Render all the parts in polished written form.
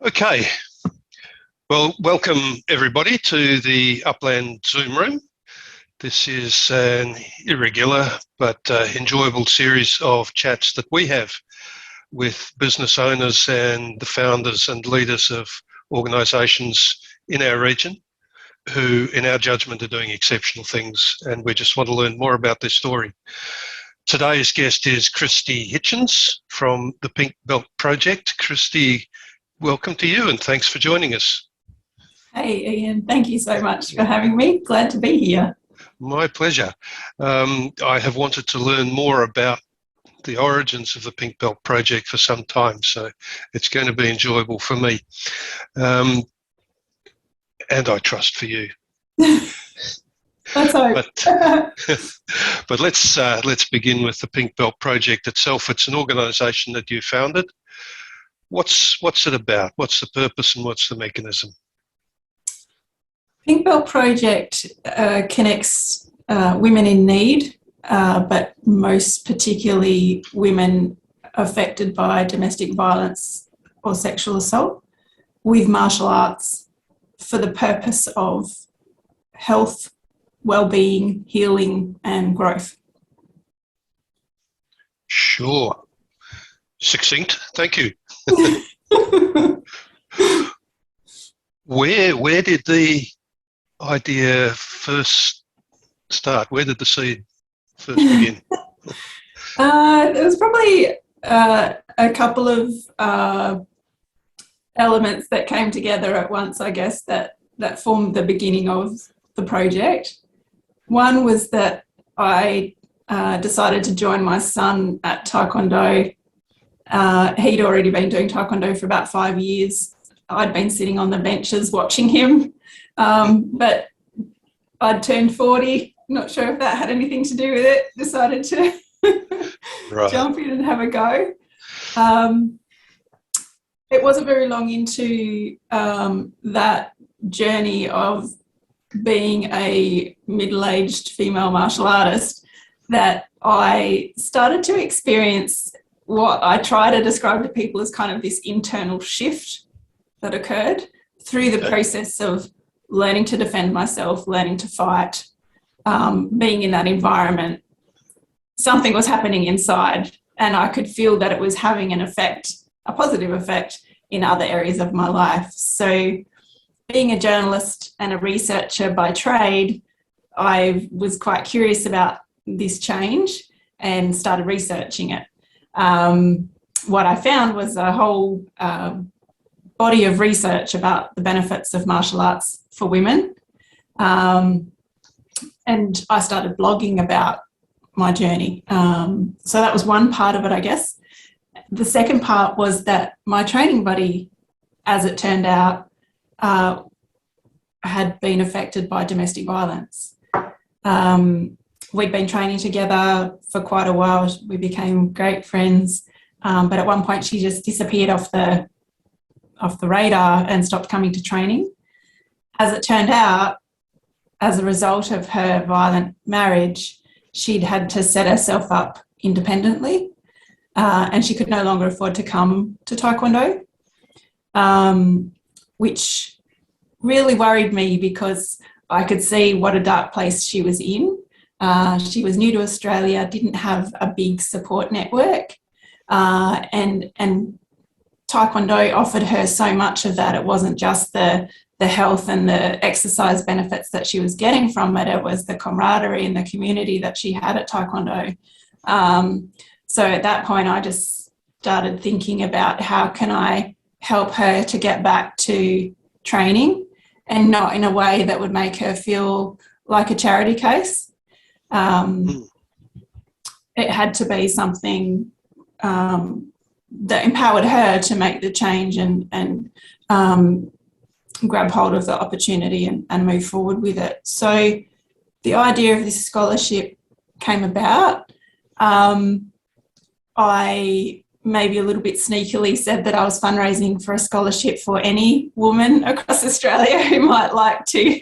Okay, well, welcome everybody to the Upland Zoom Room. This is an irregular but enjoyable series of chats that we have with business owners and the founders and leaders of organisations in our region who, in our judgment, are doing exceptional things, and we just want to learn more about their story. Today's guest is Kristy Hitchens from the Pink Belt Project. Kristy, welcome to you and thanks for joining us. Hey Iain, thank you so much for having me. Glad to be here. My pleasure. I have wanted to learn more about the origins of the Pink Belt Project for some time, so it's going to be enjoyable for me. And I trust for you. Let's hope. But let's begin with the Pink Belt Project itself. It's an organisation that you founded. What's it about? What's the purpose and what's the mechanism? Pink Belt Project connects women in need, but most particularly women affected by domestic violence or sexual assault, with martial arts for the purpose of health, well-being, healing and growth. Sure. Succinct. Thank you. Where did the idea first start? Where did the seed first begin? It was probably a couple of elements that came together at once, I guess, that formed the beginning of the project. One was that I decided to join my son at Taekwondo. He'd already been doing Taekwondo for about 5 years. I'd been sitting on the benches watching him, but I'd turned 40, not sure if that had anything to do with it, decided to jump in and have a go. It wasn't very long into that journey of being a middle-aged female martial artist that I started to experience what I try to describe to people as kind of this internal shift that occurred through the process of learning to defend myself, learning to fight, being in that environment. Something was happening inside and I could feel that it was having an effect, a positive effect in other areas of my life. So being a journalist and a researcher by trade, I was quite curious about this change and started researching it. What I found was a whole body of research about the benefits of martial arts for women. And I started blogging about my journey. So that was one part of it, I guess. The second part was that my training buddy, as it turned out, had been affected by domestic violence. We'd been training together for quite a while. We became great friends. But at one point she just disappeared off the radar and stopped coming to training. As it turned out, as a result of her violent marriage, she'd had to set herself up independently, and she could no longer afford to come to Taekwondo, which really worried me because I could see what a dark place she was in. She was new to Australia, didn't have a big support network, and Taekwondo offered her so much of that. It wasn't just the health and the exercise benefits that she was getting from it. It was the camaraderie and the community that she had at Taekwondo. So at that point, I just started thinking about how can I help her to get back to training and not in a way that would make her feel like a charity case. It had to be something that empowered her to make the change and grab hold of the opportunity and move forward with it. So the idea of this scholarship came about. I maybe a little bit sneakily said that I was fundraising for a scholarship for any woman across Australia who might like to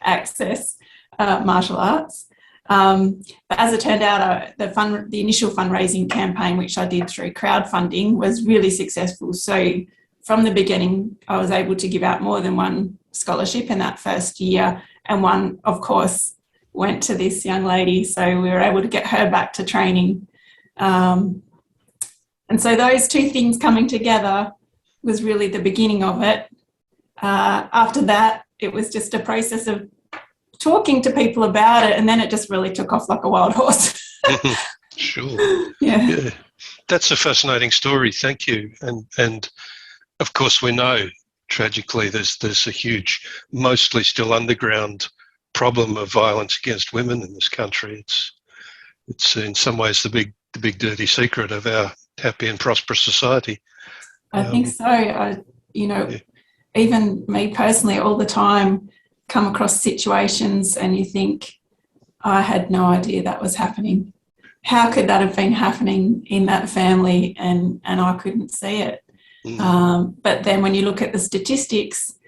access martial arts. But as it turned out, the initial fundraising campaign, which I did through crowdfunding, was really successful. So from the beginning, I was able to give out more than one scholarship in that first year, and one, of course, went to this young lady, so we were able to get her back to training. And so those two things coming together was really the beginning of it. After that, it was just a process of talking to people about it, and then it just really took off like a wild horse. Sure. Yeah. That's a fascinating story. Thank you. And of course, we know tragically there's a huge, mostly still underground problem of violence against women in this country. It's in some ways the big dirty secret of our happy and prosperous society. I think so. Even me personally, all the time come across situations and you think, I had no idea that was happening. How could that have been happening in that family and I couldn't see it? But then when you look at the statistics,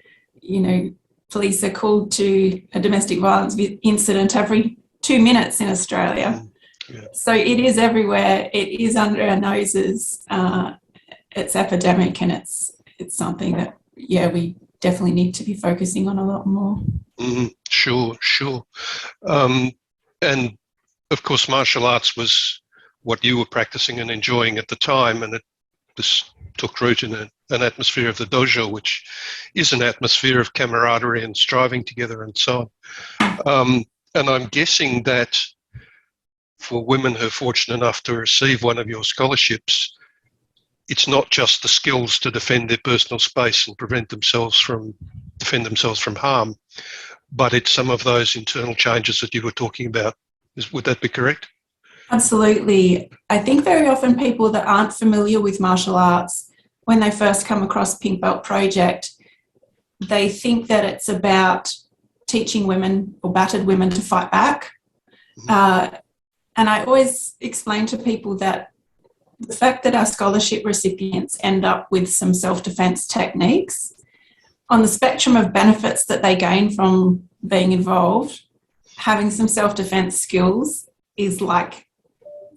police are called to a domestic violence incident every 2 minutes in Australia. Yeah. So it is everywhere. It is under our noses. It's epidemic, and it's something that, we definitely need to be focusing on a lot more. Sure. And of course, martial arts was what you were practicing and enjoying at the time, and it took root in an atmosphere of the dojo, which is an atmosphere of camaraderie and striving together and so on. And I'm guessing that for women who are fortunate enough to receive one of your scholarships, it's not just the skills to defend their personal space and defend themselves from harm, but it's some of those internal changes that you were talking about. Would that be correct? Absolutely. I think very often people that aren't familiar with martial arts, when they first come across Pink Belt Project, they think that it's about teaching women or battered women to fight back. And I always explain to people that the fact that our scholarship recipients end up with some self-defense techniques, on the spectrum of benefits that they gain from being involved, having some self-defense skills is like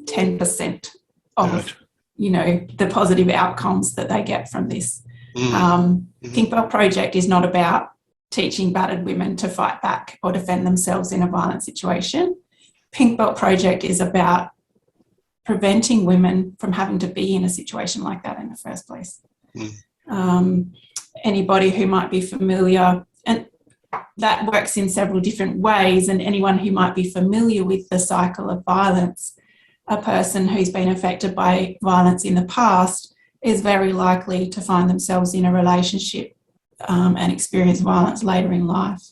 10% of, the positive outcomes that they get from this. Pink Belt Project is not about teaching battered women to fight back or defend themselves in a violent situation. Pink Belt Project is about preventing women from having to be in a situation like that in the first place. Anybody who might be familiar, and that works in several different ways, and anyone who might be familiar with the cycle of violence, a person who's been affected by violence in the past is very likely to find themselves in a relationship and experience violence later in life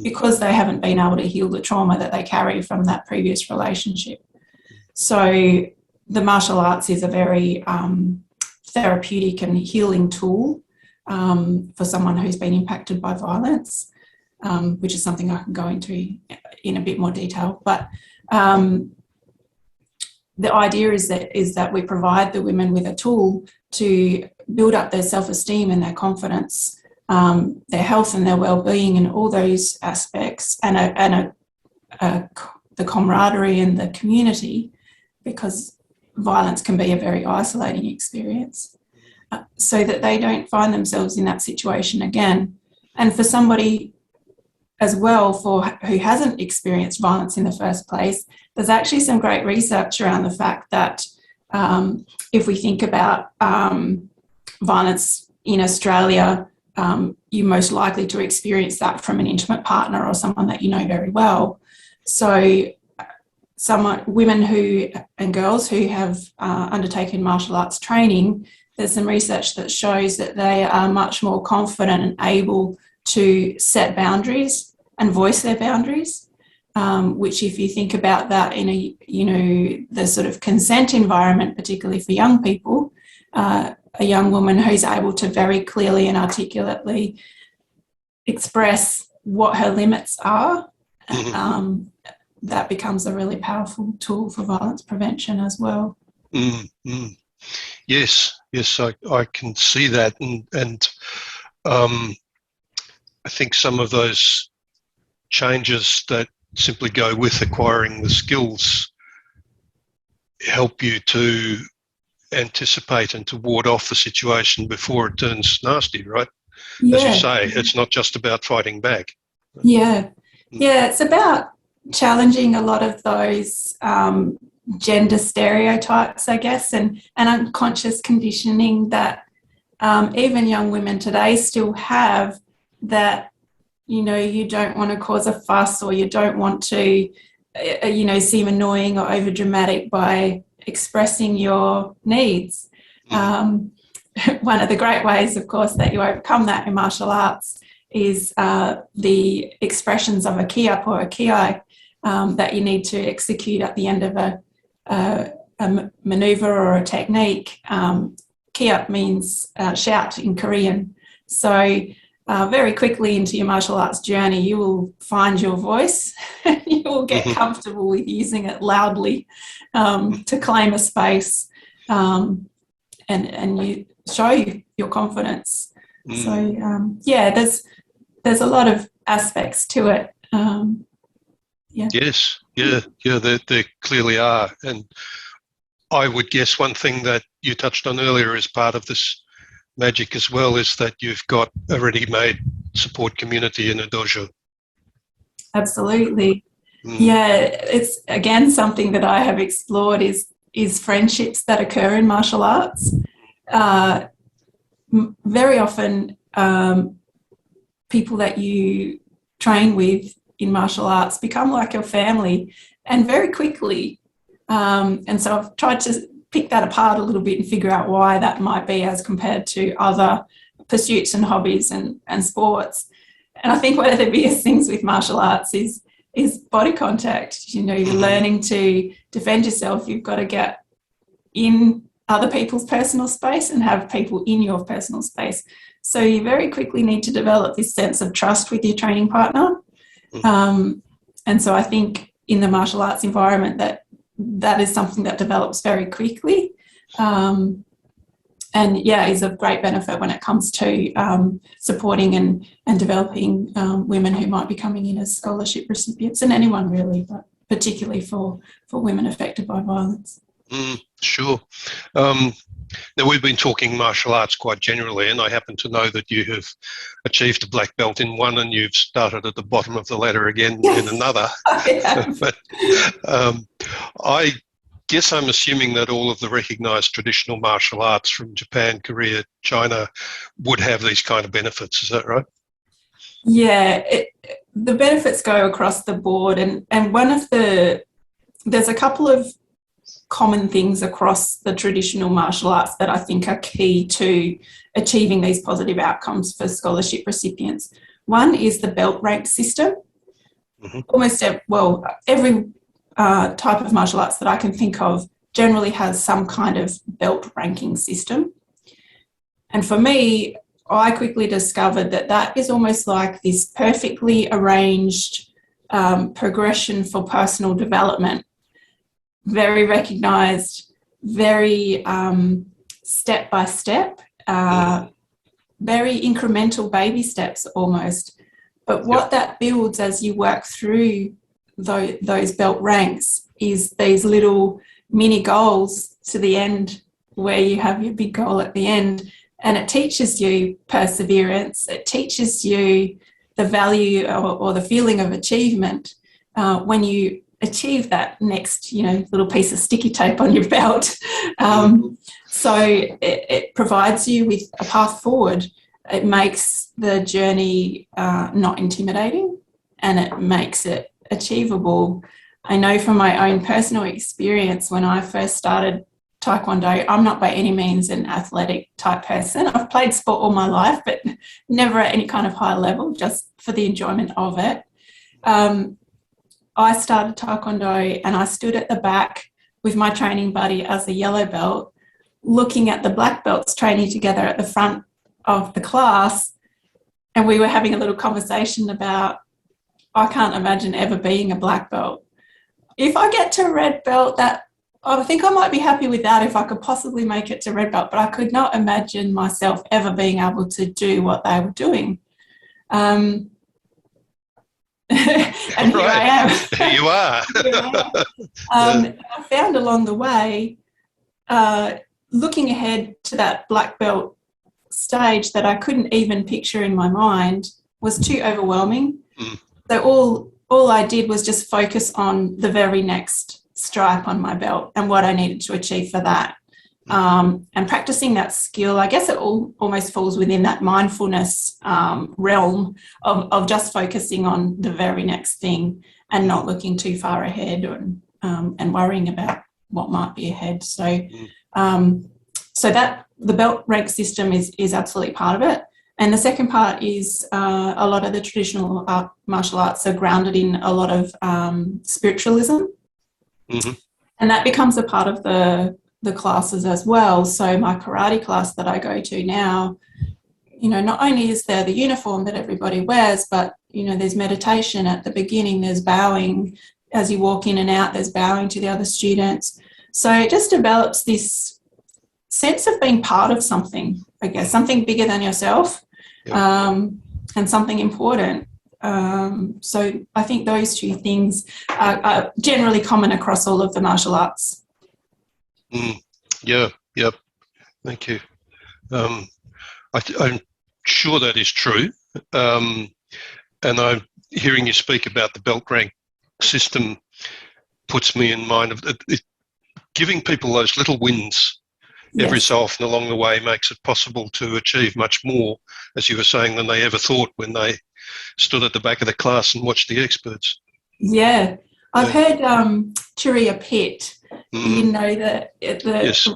because they haven't been able to heal the trauma that they carry from that previous relationship. So the martial arts is a very therapeutic and healing tool for someone who's been impacted by violence, which is something I can go into in a bit more detail. But the idea is that we provide the women with a tool to build up their self-esteem and their confidence, their health and their well-being and all those aspects, and the camaraderie and the community, because violence can be a very isolating experience, so that they don't find themselves in that situation again. And for somebody as well who hasn't experienced violence in the first place, there's actually some great research around the fact that if we think about violence in Australia, you're most likely to experience that from an intimate partner or someone that you know very well. So women and girls who have undertaken martial arts training, there's some research that shows that they are much more confident and able to set boundaries and voice their boundaries, which if you think about that in the sort of consent environment, particularly for young people, a young woman who's able to very clearly and articulately express what her limits are, that becomes a really powerful tool for violence prevention as well. Yes, I can see that, and I think some of those changes that simply go with acquiring the skills help you to anticipate and to ward off the situation before it turns nasty, right? As you Yeah. say, it's not just about fighting back. Yeah. Yeah, it's about challenging a lot of those gender stereotypes, I guess, and unconscious conditioning that even young women today still have, that, you don't want to cause a fuss, or you don't want to, seem annoying or overdramatic by expressing your needs. One of the great ways, of course, that you overcome that in martial arts is the expressions of a ki-up or a ki that you need to execute at the end of a maneuver or a technique. Ki-up means shout in Korean. So very quickly into your martial arts journey, you will find your voice. You will get comfortable with using it loudly to claim a space, and you show your confidence. So there's a lot of aspects to it. Yes, there clearly are. And I would guess one thing that you touched on earlier as part of this magic as well is that you've got a ready-made support community in a dojo. Absolutely. Yeah, it's again something that I have explored is friendships that occur in martial arts. Very often people that you train with in martial arts become like your family, and very quickly. And so I've tried to pick that apart a little bit and figure out why that might be as compared to other pursuits and hobbies and sports. And I think one of the biggest things with martial arts is body contact. You're learning to defend yourself. You've got to get in other people's personal space and have people in your personal space. So you very quickly need to develop this sense of trust with your training partner. And so I think in the martial arts environment that is something that develops very quickly. And is of great benefit when it comes to supporting and developing women who might be coming in as scholarship recipients, and anyone really, but particularly for women affected by violence. Sure. Now, we've been talking martial arts quite generally, and I happen to know that you have achieved a black belt in one and you've started at the bottom of the ladder again in another. But I guess I'm assuming that all of the recognised traditional martial arts from Japan, Korea, China would have these kind of benefits. Is that right? Yeah, the benefits go across the board, and there's a couple of common things across the traditional martial arts that I think are key to achieving these positive outcomes for scholarship recipients. One is the belt rank system. Almost every type of martial arts that I can think of generally has some kind of belt ranking system. And for me, I quickly discovered that is almost like this perfectly arranged progression for personal development. Very recognised, very step by step, very incremental baby steps almost. But what that builds as you work through those belt ranks is these little mini goals to the end, where you have your big goal at the end. And it teaches you perseverance. It teaches you the value or the feeling of achievement when you achieve that next, little piece of sticky tape on your belt. So it provides you with a path forward. It makes the journey not intimidating, and it makes it achievable. I know from my own personal experience, when I first started Taekwondo, I'm not by any means an athletic type person. I've played sport all my life, but never at any kind of high level, just for the enjoyment of it. I started Taekwondo and I stood at the back with my training buddy as a yellow belt, looking at the black belts training together at the front of the class. And we were having a little conversation about, I can't imagine ever being a black belt. If I get to red belt, I think I might be happy with that if I could possibly make it to red belt, but I could not imagine myself ever being able to do what they were doing. And here I am. Here you are. I found along the way looking ahead to that black belt stage that I couldn't even picture in my mind was too overwhelming. So all I did was just focus on the very next stripe on my belt and what I needed to achieve for that. And practicing that skill, I guess it almost falls within that mindfulness realm of just focusing on the very next thing and not looking too far ahead and worrying about what might be ahead. So that the belt rank system is absolutely part of it. And the second part is a lot of the traditional martial arts are grounded in a lot of spiritualism. And that becomes a part of the classes as well. So my karate class that I go to now, not only is there the uniform that everybody wears, but, there's meditation at the beginning, there's bowing as you walk in and out, there's bowing to the other students. So it just develops this sense of being part of something, I guess, something bigger than yourself, and something important. So I think those two things are generally common across all of the martial arts. Yep. Thank you. I'm sure that is true. And I'm hearing you speak about the belt rank system puts me in mind of it, giving people those little wins every so often along the way makes it possible to achieve much more, as you were saying, than they ever thought when they stood at the back of the class and watched the experts. Yeah. I've heard Churia Pitt, the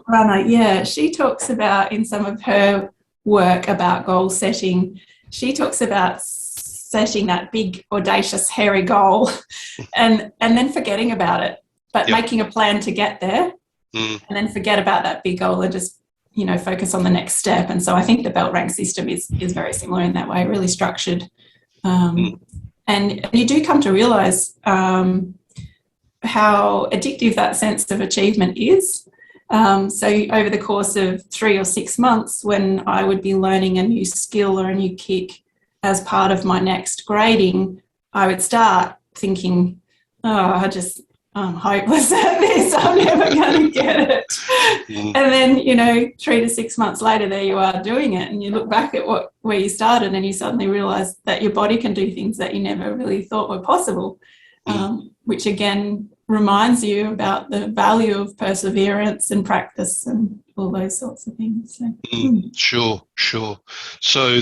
runner, she talks about in some of her work about goal setting, she talks about setting that big, audacious, hairy goal and then forgetting about it, but making a plan to get there and then forget about that big goal and just, focus on the next step. And so I think the belt rank system is very similar in that way, really structured. And you do come to realise how addictive that sense of achievement is. So over the course of 3 or 6 months, when I would be learning a new skill or a new kick as part of my next grading, I would start thinking, I'm hopeless at this, I'm never going to get it. And then, 3 to 6 months later, there you are doing it, and you look back at where you started and you suddenly realise that your body can do things that you never really thought were possible, which again reminds you about the value of perseverance and practice and all those sorts of things. So. Sure. So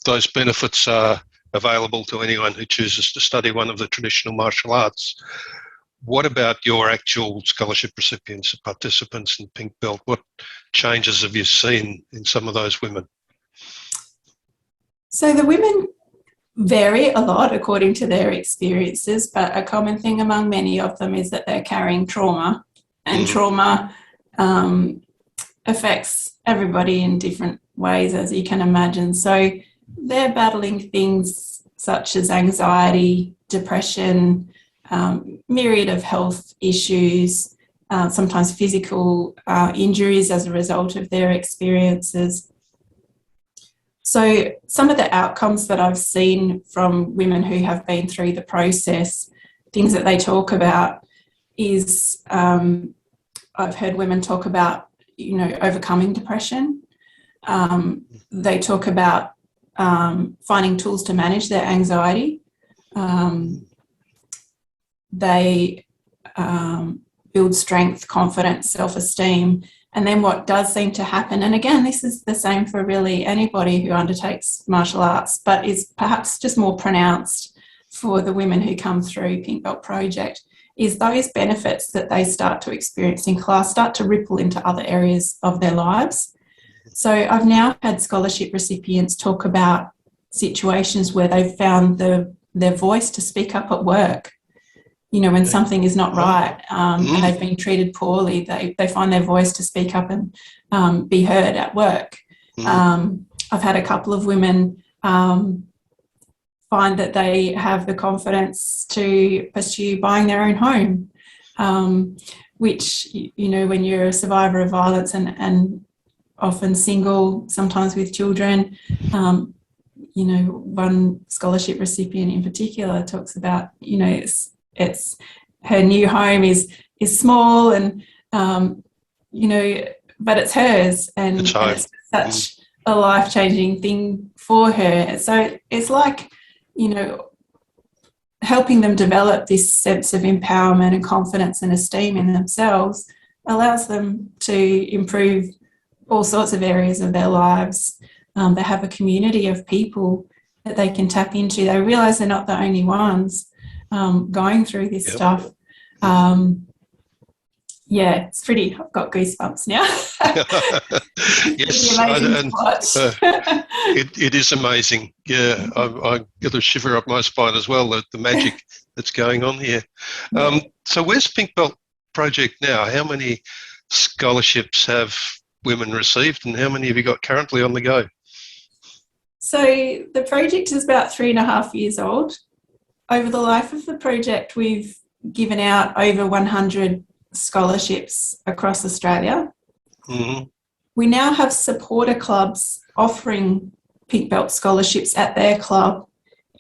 those benefits are available to anyone who chooses to study one of the traditional martial arts. What about your actual scholarship recipients, participants in Pink Belt? What changes have you seen in some of those women? So the women vary a lot according to their experiences, but a common thing among many of them is that they're carrying trauma, and trauma affects everybody in different ways, as you can imagine. So they're battling things such as anxiety, depression, myriad of health issues, sometimes physical injuries as a result of their experiences. So some of the outcomes that I've seen from women who have been through the process, things that they talk about is I've heard women talk about, overcoming depression. They talk about finding tools to manage their anxiety. They build strength, confidence, self-esteem. And then what does seem to happen, and again, this is the same for really anybody who undertakes martial arts, but is perhaps just more pronounced for the women who come through Pink Belt Project, is those benefits that they start to experience in class start to ripple into other areas of their lives. So I've now had scholarship recipients talk about situations where they've found their voice to speak up at work. When something is not right and they've been treated poorly, they find their voice to speak up and be heard at work. I've had a couple of women find that they have the confidence to pursue buying their own home, which, when you're a survivor of violence and often single, sometimes with children, one scholarship recipient in particular talks about, it's her new home is small and, but it's hers, and It's home. it's such a life-changing thing for her. So it's like, helping them develop this sense of empowerment and confidence and esteem in themselves allows them to improve all sorts of areas of their lives. They have a community of people that they can tap into. They realise they're not the only ones going through this stuff. It's pretty. I've got goosebumps now. Yes, it is amazing. Yeah, I get a shiver up my spine as well, the magic that's going on here. So where's Pink Belt Project now? How many scholarships have women received, and how many have you got currently on the go? So the project is about 3.5 years old. Over the life of the project, we've given out over 100 scholarships across Australia. Mm-hmm. We now have supporter clubs offering Pink Belt scholarships at their club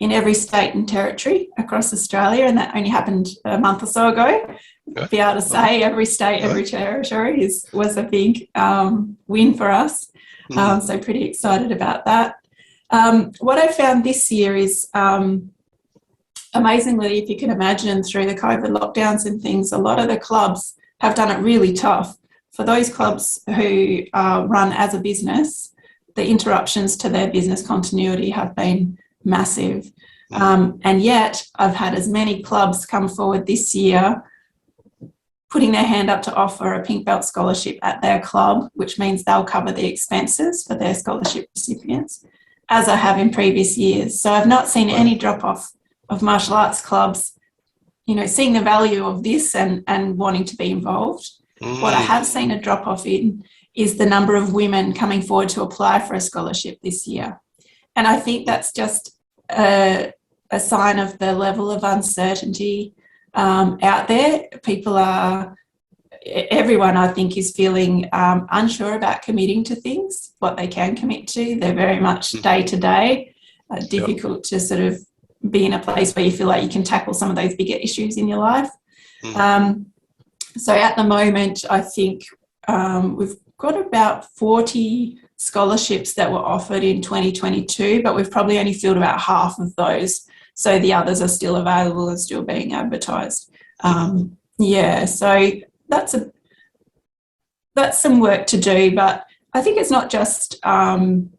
in every state and territory across Australia, and that only happened a month or so ago. Okay. Be able to say every state, every territory was a big win for us. So pretty excited about that. What I found this year is, amazingly, if you can imagine, through the COVID lockdowns and things, a lot of the clubs have done it really tough. For those clubs who run as a business, the interruptions to their business continuity have been massive. And yet I've had as many clubs come forward this year putting their hand up to offer a Pink Belt scholarship at their club, which means they'll cover the expenses for their scholarship recipients, as I have in previous years. So I've not seen any drop-off of martial arts clubs, seeing the value of this and wanting to be involved. What I have seen a drop-off in is the number of women coming forward to apply for a scholarship this year. And I think that's just a sign of the level of uncertainty out there. Everyone, I think, is feeling unsure about committing to things, what they can commit to. They're very much day to day, difficult to sort of be in a place where you feel like you can tackle some of those bigger issues in your life. So at the moment, I think we've got about 40 scholarships that were offered in 2022, but we've probably only filled about half of those. So the others are still available and still being advertised. So that's some work to do, but I think it's not just finding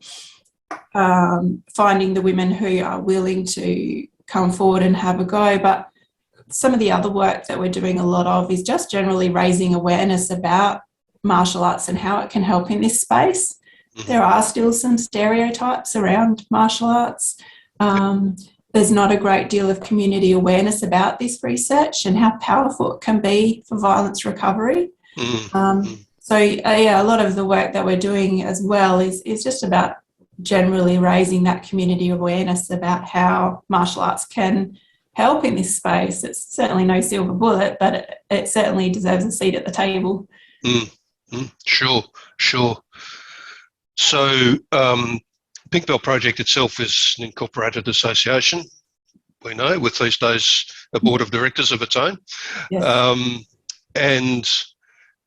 the women who are willing to come forward and have a go, but some of the other work that we're doing a lot of is just generally raising awareness about martial arts and how it can help in this space. There are still some stereotypes around martial arts. There's not a great deal of community awareness about this research and how powerful it can be for violence recovery. A lot of the work that we're doing as well is just about generally raising that community awareness about how martial arts can help in this space. It's certainly no silver bullet, but it certainly deserves a seat at the table. Sure. So Pink Belt Project itself is an incorporated association, we know, with these days a board of directors of its own. Yes. And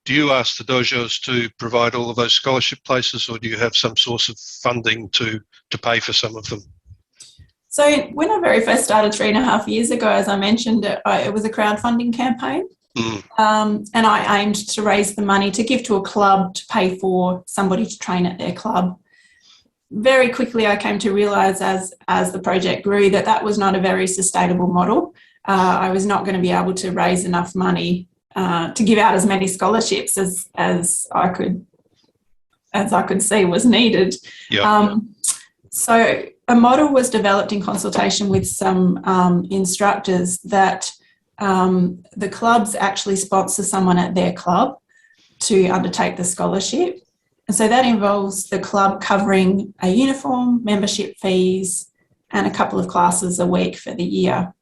do you ask the dojos to provide all of those scholarship places, or do you have some source of funding to pay for some of them? So when I very first started 3.5 years ago, as I mentioned, it was a crowdfunding campaign. And I aimed to raise the money to give to a club to pay for somebody to train at their club. Very quickly, I came to realise as the project grew that was not a very sustainable model. I was not going to be able to raise enough money to give out as many scholarships as I could see was needed. So a model was developed in consultation with some instructors that the clubs actually sponsor someone at their club to undertake the scholarship. And so that involves the club covering a uniform, membership fees, and a couple of classes a week for the year.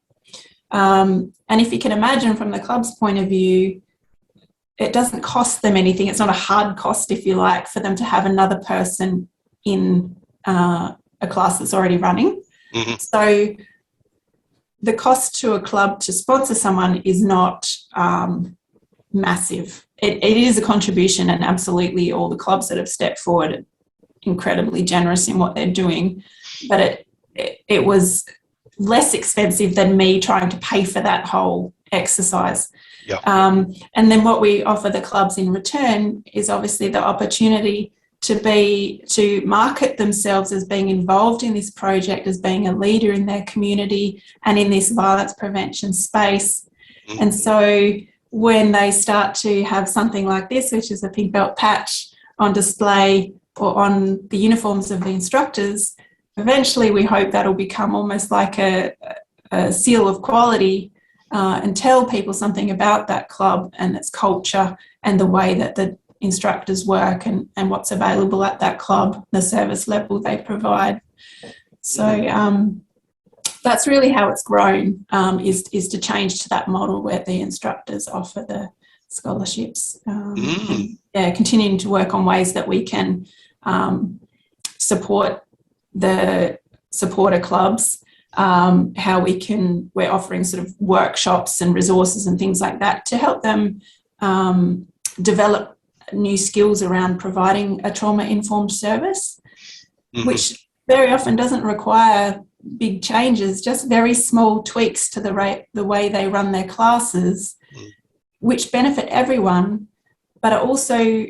And if you can imagine from the club's point of view, it doesn't cost them anything. It's not a hard cost, if you like, for them to have another person in a class that's already running. So the cost to a club to sponsor someone is not massive. It is a contribution, and absolutely all the clubs that have stepped forward are incredibly generous in what they're doing. But it was less expensive than me trying to pay for that whole exercise. Yeah. And then what we offer the clubs in return is obviously the opportunity to market themselves as being involved in this project, as being a leader in their community and in this violence prevention space. Mm-hmm. And so when they start to have something like this, which is a pink belt patch on display or on the uniforms of the instructors, eventually we hope that'll become almost like a seal of quality and tell people something about that club and its culture and the way that the instructors work and what's available at that club, the service level they provide. So that's really how it's grown, is to change to that model where the instructors offer the scholarships. And, continuing to work on ways that we can support the supporter clubs, we're offering sort of workshops and resources and things like that to help them develop new skills around providing a trauma-informed service, which very often doesn't require big changes, just very small tweaks to the way they run their classes, which benefit everyone, but are also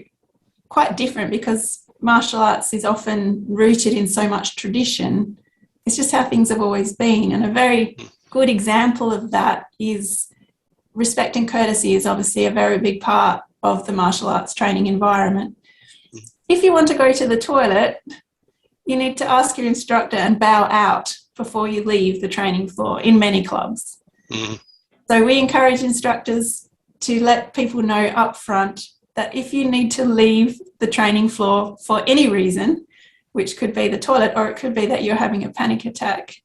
quite different because martial arts is often rooted in so much tradition. It's just how things have always been. And a very good example of that is respect and courtesy is obviously a very big part of the martial arts training environment. If you want to go to the toilet, you need to ask your instructor and bow out before you leave the training floor in many clubs. So we encourage instructors to let people know up front that if you need to leave the training floor for any reason, which could be the toilet or it could be that you're having a panic attack,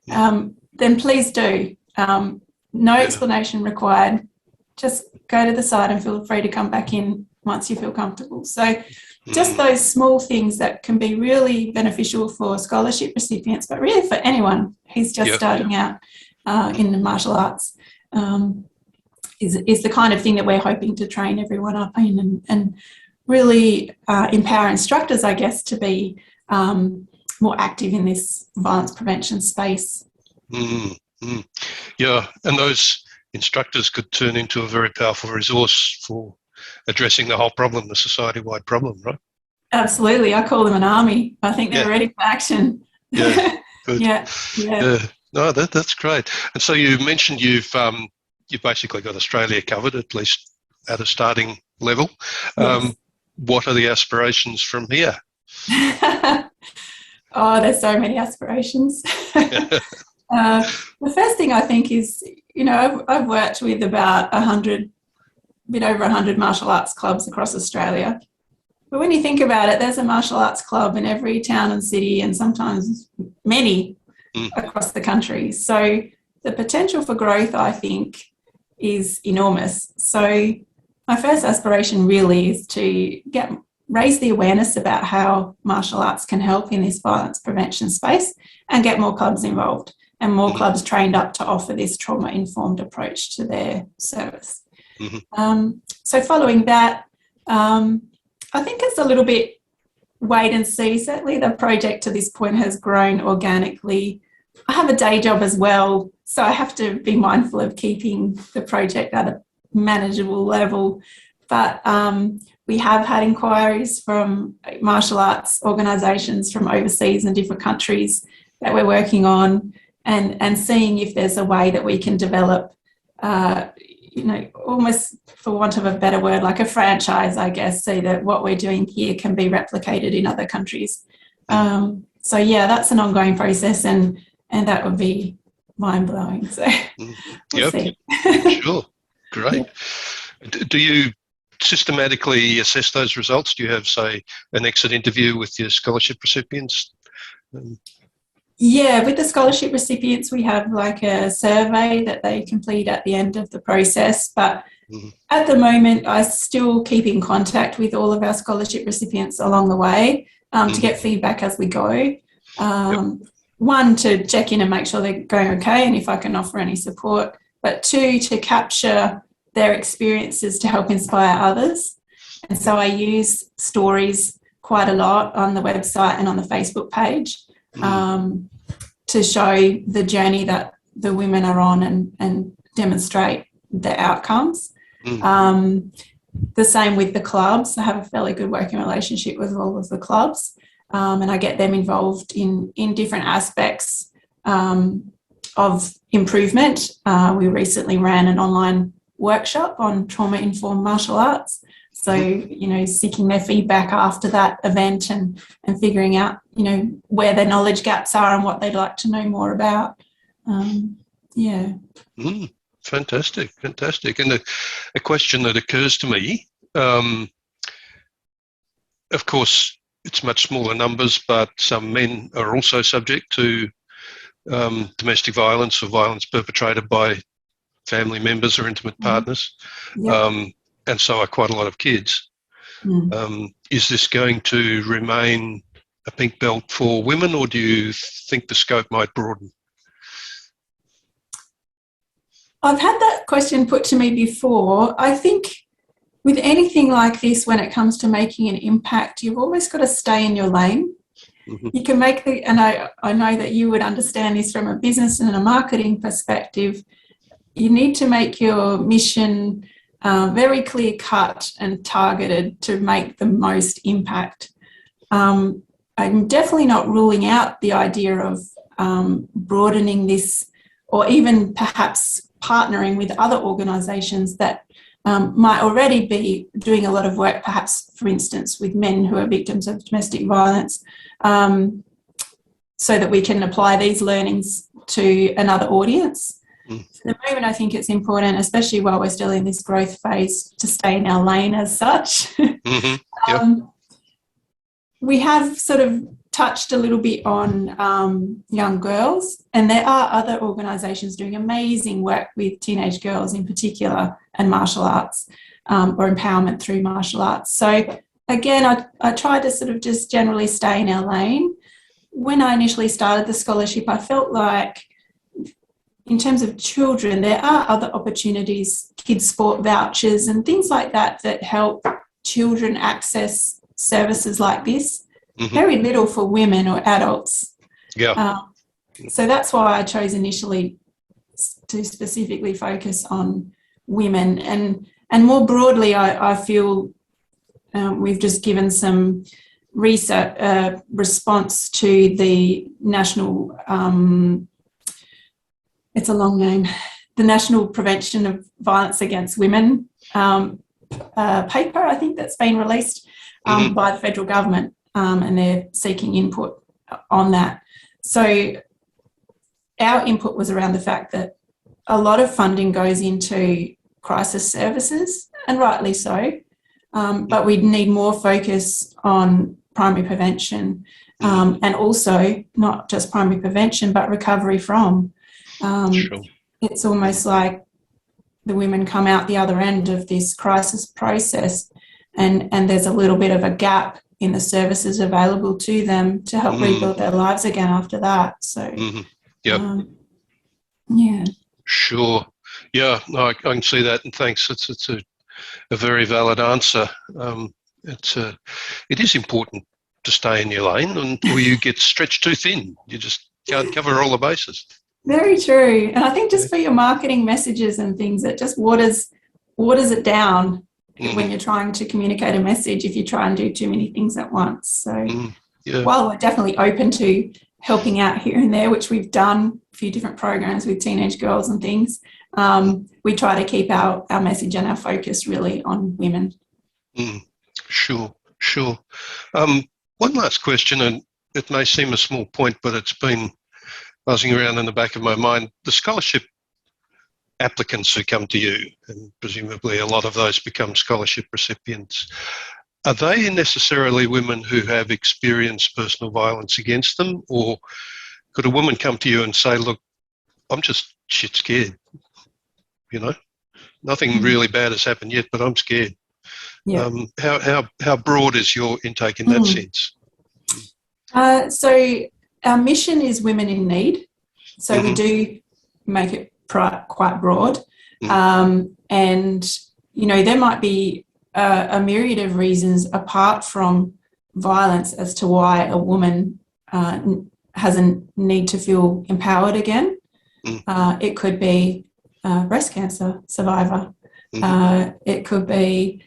then please do. No explanation required. Just go to the side and feel free to come back in once you feel comfortable. So just those small things that can be really beneficial for scholarship recipients, but really for anyone who's just starting out in the martial arts, is the kind of thing that we're hoping to train everyone up in and really empower instructors, I guess, to be more active in this violence prevention space. Yeah, and those instructors could turn into a very powerful resource for addressing the whole problem, the society-wide problem, right? Absolutely. I call them an army. I think they're ready for action. Yeah, good. Yeah. No, that's great. And so you mentioned you've basically got Australia covered, at least at a starting level. Yes. What are the aspirations from here? Oh, there's so many aspirations. The first thing I think is, I've worked with about a bit over 100 martial arts clubs across Australia. But when you think about it, there's a martial arts club in every town and city and sometimes many across the country. So the potential for growth, I think, is enormous. So my first aspiration really is to raise the awareness about how martial arts can help in this violence prevention space and get more clubs involved and more clubs trained up to offer this trauma-informed approach to their service. So following that, I think it's a little bit wait and see. Certainly the project to this point has grown organically. I have a day job as well, so I have to be mindful of keeping the project at a manageable level. But we have had inquiries from martial arts organisations from overseas and different countries that we're working on and seeing if there's a way that we can develop, almost for want of a better word, like a franchise, I guess, so that what we're doing here can be replicated in other countries. So, that's an ongoing process and that would be mind-blowing. So we'll see. Sure. Great. Yeah. Do you systematically assess those results? Do you have, say, an exit interview with your scholarship recipients? Yeah, with the scholarship recipients, we have like a survey that they complete at the end of the process. But at the moment, I still keep in contact with all of our scholarship recipients along the way to get feedback as we go. One, to check in and make sure they're going okay and if I can offer any support. But two, to capture their experiences to help inspire others. And so I use stories quite a lot on the website and on the Facebook page to show the journey that the women are on and demonstrate the outcomes. The same with the clubs. I have a fairly good working relationship with all of the clubs, and I get them involved in different aspects of improvement. We recently ran an online workshop on trauma-informed martial arts. So, seeking their feedback after that event and figuring out, where their knowledge gaps are and what they'd like to know more about. Fantastic. And a question that occurs to me, of course, it's much smaller numbers, but some men are also subject to domestic violence or violence perpetrated by family members or intimate partners. And so are quite a lot of kids. Is this going to remain a pink belt for women, or do you think the scope might broaden? I've had that question put to me before. I think with anything like this, when it comes to making an impact, you've always got to stay in your lane. You can make and I know that you would understand this from a business and a marketing perspective. You need to make your mission very clear cut and targeted to make the most impact. I'm definitely not ruling out the idea of broadening this, or even perhaps partnering with other organisations that might already be doing a lot of work, perhaps, for instance, with men who are victims of domestic violence, so that we can apply these learnings to another audience. At the moment, I think it's important, especially while we're still in this growth phase, to stay in our lane as such. We have sort of touched a little bit on young girls, and there are other organisations doing amazing work with teenage girls in particular and martial arts, or empowerment through martial arts. So again, I try to sort of just generally stay in our lane. When I initially started the scholarship, I felt like in terms of children, there are other opportunities, kids' sport vouchers and things like that help children access services like this. Very little for women or adults. So that's why I chose initially to specifically focus on women. And more broadly, I feel we've just given some research response to the national it's a long name, the National Prevention of Violence Against Women paper, I think, that's been released by the federal government, and they're seeking input on that. So our input was around the fact that a lot of funding goes into crisis services, and rightly so, but we need more focus on primary prevention, and also not just primary prevention, but recovery from. It's almost like the women come out the other end of this crisis process, and there's a little bit of a gap in the services available to them to help rebuild their lives again after that. So, Sure. Yeah, no, I can see that, and thanks. It's a very valid answer. It is important to stay in your lane, or you get stretched too thin. You just can't cover all the bases. Very true. And I think just for your marketing messages and things, it just waters it down when you're trying to communicate a message, if you try and do too many things at once. So while we're definitely open to helping out here and there, which we've done a few different programs with teenage girls and things, we try to keep our message and our focus really on women. Sure. One last question, and it may seem a small point, but it's been buzzing around in the back of my mind. The scholarship applicants who come to you, and presumably a lot of those become scholarship recipients, are they necessarily women who have experienced personal violence against them, or could a woman come to you and say, look, I'm just shit scared, nothing really bad has happened yet, but I'm scared. How broad is your intake in that sense? So our mission is women in need. So we do make it quite broad. And And, you know, there might be a myriad of reasons apart from violence as to why a woman has a need to feel empowered again. It could be a breast cancer survivor. It could be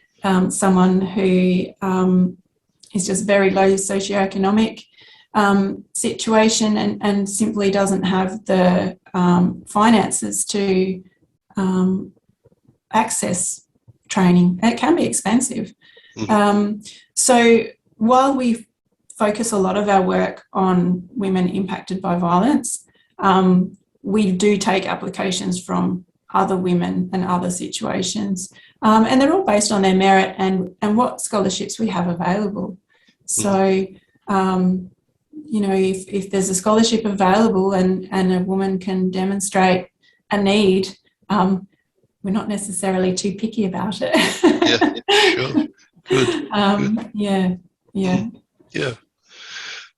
someone who is just very low socioeconomic situation and simply doesn't have the finances to access training. It can be expensive. So while we focus a lot of our work on women impacted by violence, we do take applications from other women and other situations, and they're all based on their merit and what scholarships we have available. So, you know, if there's a scholarship available and a woman can demonstrate a need, we're not necessarily too picky about it. Yeah, sure. Good. Yeah.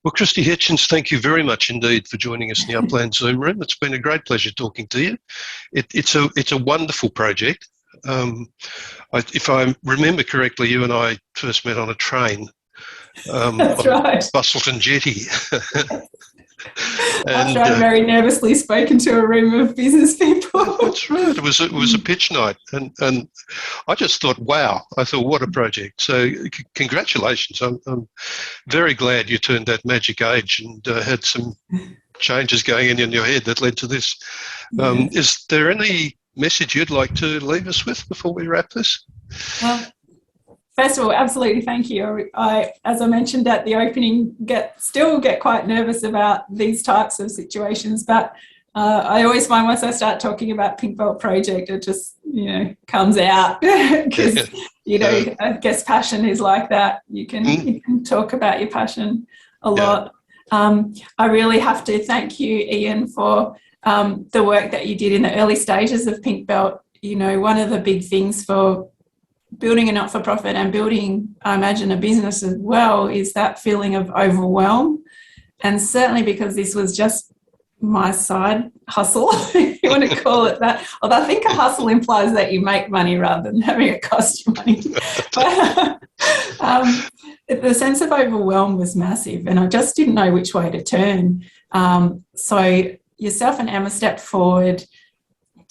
Well, Kristy Hitchens, thank you very much indeed for joining us in the Upland Zoom room. It's been a great pleasure talking to you. It's a wonderful project. If I remember correctly, you and I first met on a train. That's on right. Bustleton Jetty. After I'd very nervously spoken to a room of business people. That's right. It was a pitch night, and I just thought, wow! I thought, what a project! So, congratulations! I'm very glad you turned that magic age and had some changes going in your head that led to this. Is there any message you'd like to leave us with before we wrap this? Well, first of all, absolutely thank you. I, as I mentioned at the opening, still get quite nervous about these types of situations, but I always find once I start talking about Pink Belt Project, it just, you know, comes out because, you know, I guess passion is like that. You can talk about your passion a lot. I really have to thank you, Iain, for the work that you did in the early stages of Pink Belt. You know, one of the big things for building a not-for-profit and building, I imagine, a business as well is that feeling of overwhelm. And certainly because this was just my side hustle, if you want to call it that. Although I think a hustle implies that you make money rather than having it cost you money. But the sense of overwhelm was massive and I just didn't know which way to turn. So yourself and Emma stepped forward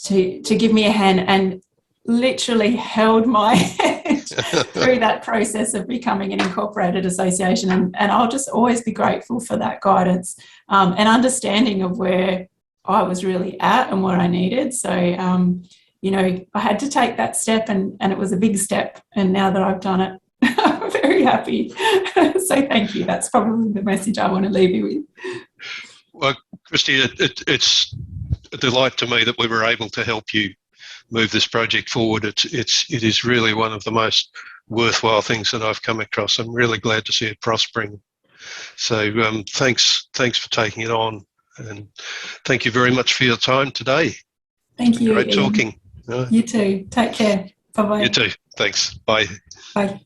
to give me a hand and literally held my hand through that process of becoming an incorporated association, and I'll just always be grateful for that guidance and understanding of where I was really at and what I needed. So you know, I had to take that step and it was a big step, and now that I've done it, I'm very happy. So thank you. That's probably the message I want to leave you with. Well, Kristy, it's a delight to me that we were able to help you move this project forward. It is really one of the most worthwhile things that I've come across. I'm really glad to see it prospering. So thanks for taking it on, and thank you very much for your time today. Thank you. Great Iain. talking. You too. Take care. Bye-bye. You too. Thanks. Bye. Bye.